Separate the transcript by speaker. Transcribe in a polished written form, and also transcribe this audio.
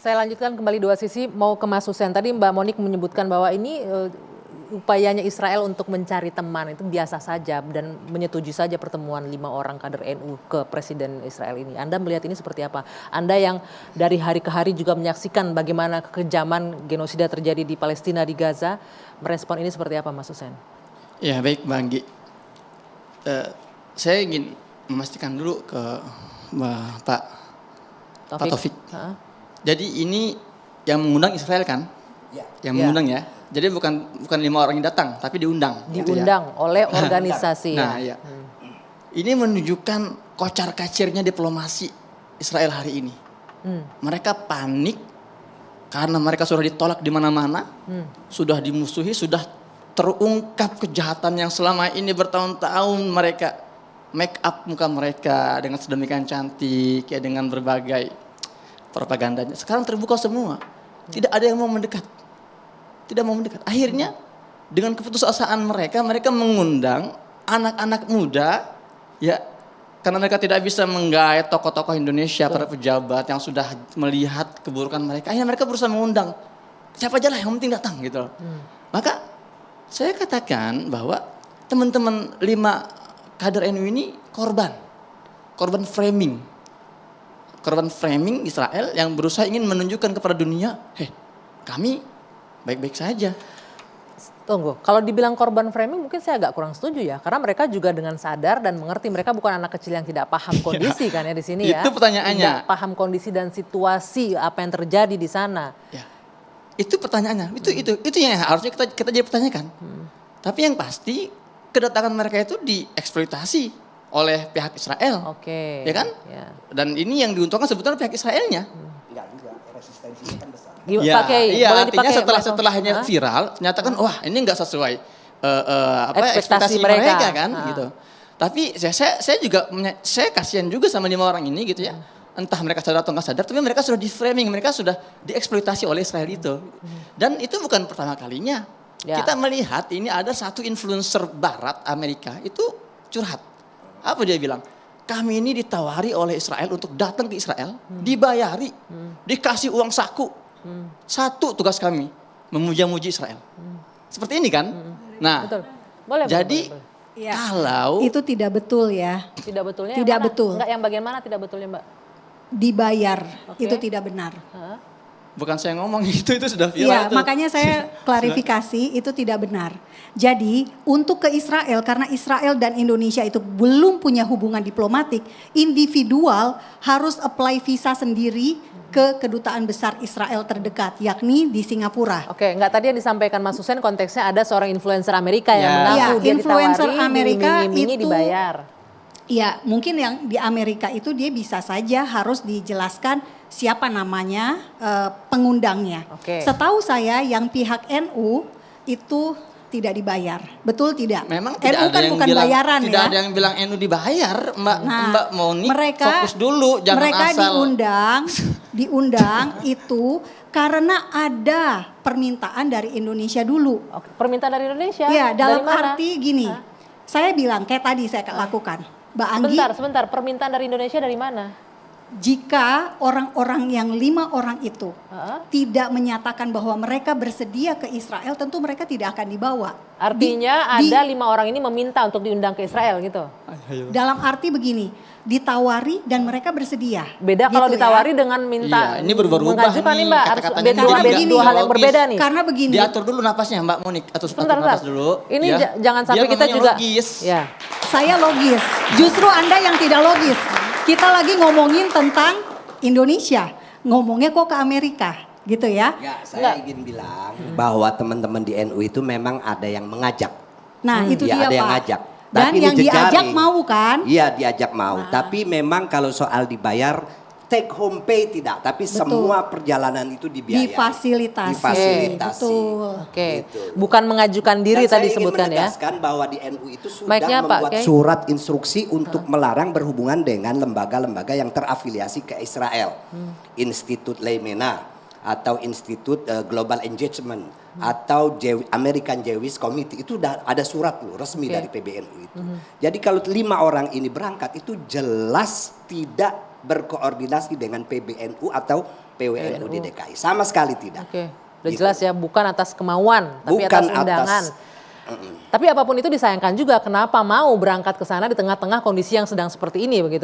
Speaker 1: Saya lanjutkan kembali dua sisi, mau ke Mas Hussein. Tadi Mbak Monik menyebutkan bahwa ini upayanya Israel untuk mencari teman itu biasa saja dan menyetujui saja pertemuan 5 orang kader NU ke Presiden Israel ini. Anda melihat ini seperti apa? Anda yang dari hari ke hari juga menyaksikan bagaimana kekejaman genosida terjadi di Palestina, di Gaza, merespon ini seperti apa Mas Hussein?
Speaker 2: Ya baik Mbak Anggi, saya ingin memastikan dulu ke Pak Taufik. Jadi ini yang mengundang Israel kan? Yang mengundang ya. Jadi bukan 5 orang yang datang, tapi diundang.
Speaker 1: Diundang gitu ya? Oleh organisasi.
Speaker 2: Nah ya. Ini menunjukkan kocar-kacirnya diplomasi Israel hari ini. Mereka panik karena mereka sudah ditolak di mana-mana, sudah dimusuhi, sudah terungkap kejahatan yang selama ini bertahun-tahun mereka make up muka mereka dengan sedemikian cantik, ya dengan berbagai propagandanya. Sekarang terbuka semua, tidak ada yang mau mendekat. Tidak mau mendekat. Akhirnya dengan keputusasaan mereka mengundang anak-anak muda, ya karena mereka tidak bisa menggait tokoh-tokoh Indonesia, para pejabat yang sudah melihat keburukan mereka. Akhirnya mereka berusaha mengundang siapa aja lah yang penting datang gitu. Maka saya katakan bahwa teman-teman 5 kader NU ini korban framing Israel yang berusaha ingin menunjukkan kepada dunia, kami baik-baik saja.
Speaker 1: Tunggu, kalau dibilang korban framing mungkin saya agak kurang setuju ya, karena mereka juga dengan sadar dan mengerti mereka bukan anak kecil yang tidak paham kondisi kan ya di sini ya.
Speaker 2: Itu pertanyaannya.
Speaker 1: Tidak paham kondisi dan situasi apa yang terjadi di sana.
Speaker 2: Ya, itu pertanyaannya. Itu yang harusnya kita jadi pertanyakan. Tapi yang pasti kedatangan mereka itu dieksploitasi oleh pihak Israel.
Speaker 1: Oke.
Speaker 2: Ya kan?
Speaker 1: Ya.
Speaker 2: Dan ini yang diuntungkan sebetulnya pihak Israelnya.
Speaker 3: Enggak juga, resistensinya kan besar.
Speaker 2: Ya, artinya
Speaker 1: dipakai,
Speaker 2: setelahnya viral, ternyata kan wah ini nggak sesuai ekspektasi mereka kan, gitu. Tapi saya juga saya kasihan juga sama 5 orang ini gitu ya. Entah mereka sadar atau nggak sadar, tapi mereka sudah di framing, mereka sudah dieksploitasi oleh Israel itu. Dan itu bukan pertama kalinya. Kita melihat ini ada satu influencer Barat Amerika itu curhat. Apa dia bilang? Kami ini ditawari oleh Israel untuk datang ke Israel, dibayari, dikasih uang saku. Satu tugas kami, memuja-muji Israel. Seperti ini kan? Nah,
Speaker 1: betul. Boleh,
Speaker 2: jadi
Speaker 1: boleh.
Speaker 4: Kalau itu tidak betul ya.
Speaker 1: Tidak betulnya?
Speaker 4: Tidak betul.
Speaker 1: Enggak, yang bagian mana tidak betulnya Mbak?
Speaker 4: Dibayar, itu tidak benar.
Speaker 2: Bukan saya ngomong, itu sudah viral.
Speaker 4: Iya, makanya saya klarifikasi itu tidak benar. Jadi untuk ke Israel, karena Israel dan Indonesia itu belum punya hubungan diplomatik, individual harus apply visa sendiri ke kedutaan besar Israel terdekat, yakni di Singapura.
Speaker 1: Oke, enggak, tadi yang disampaikan Mas Hussein konteksnya ada seorang influencer Amerika yang mengaku dia
Speaker 4: influencer
Speaker 1: ditawari,
Speaker 4: Amerika
Speaker 1: diiming-imingi, dibayar.
Speaker 4: Ya, mungkin yang di Amerika itu dia bisa saja harus dijelaskan siapa namanya pengundangnya. Setahu saya yang pihak NU itu tidak dibayar, betul tidak?
Speaker 2: Memang
Speaker 4: tidak NU kan bukan bilang, bayaran
Speaker 2: tidak
Speaker 4: ya.
Speaker 2: Ada yang bilang NU dibayar, Mbak Monik.
Speaker 4: Mereka,
Speaker 2: fokus dulu, jangan
Speaker 4: mereka
Speaker 2: asal.
Speaker 4: diundang itu karena ada permintaan dari Indonesia dulu.
Speaker 1: Permintaan dari Indonesia?
Speaker 4: Ya, dalam arti gini, saya bilang kayak tadi saya lakukan. Mbak Anggi,
Speaker 1: sebentar, permintaan dari Indonesia dari mana?
Speaker 4: Jika orang-orang yang 5 orang itu tidak menyatakan bahwa mereka bersedia ke Israel, tentu mereka tidak akan dibawa.
Speaker 1: Artinya ada 5 orang ini meminta untuk diundang ke Israel gitu?
Speaker 4: Dalam arti begini, ditawari dan mereka bersedia.
Speaker 1: Beda gitu kalau ditawari dengan minta.
Speaker 2: Iya, ini berubah-ubah
Speaker 1: mengajukan nih Mbak, harus dua hal yang berbeda nih.
Speaker 4: Karena begini.
Speaker 2: Diatur dulu napasnya Mbak Monik, atur napas dulu.
Speaker 1: Ini jangan sampai kita juga.
Speaker 2: Ya.
Speaker 4: Saya logis, justru Anda yang tidak logis. Kita lagi ngomongin tentang Indonesia, ngomongnya kok ke Amerika, gitu ya?
Speaker 3: Saya ingin bilang bahwa teman-teman di NU itu memang ada yang mengajak.
Speaker 4: Nah itu dia
Speaker 3: ada
Speaker 4: Pak.
Speaker 3: Yang ngajak.
Speaker 4: Dan
Speaker 3: tapi
Speaker 4: yang diajak mau kan?
Speaker 3: Iya diajak mau, tapi memang kalau soal dibayar take home pay tidak, tapi semua perjalanan itu dibiayai.
Speaker 4: Difasilitasi.
Speaker 3: Betul.
Speaker 1: Oke. Gitu. Bukan mengajukan diri
Speaker 3: dan
Speaker 1: tadi sebutkan ya.
Speaker 3: Saya ingin menegaskan bahwa di NU itu sudah membuat surat instruksi untuk melarang berhubungan dengan lembaga-lembaga yang terafiliasi ke Israel. Institut Leimena atau Institut Global Engagement atau American Jewish Committee itu ada surat loh resmi dari PBNU itu. Jadi kalau 5 orang ini berangkat itu jelas tidak berkoordinasi dengan PBNU atau PWNU di DKI, sama sekali tidak.
Speaker 1: Udah jelas ya, bukan atas kemauan, tapi
Speaker 3: Bukan
Speaker 1: atas undangan. Tapi apapun itu disayangkan juga, kenapa mau berangkat ke sana di tengah-tengah kondisi yang sedang seperti ini begitu kan?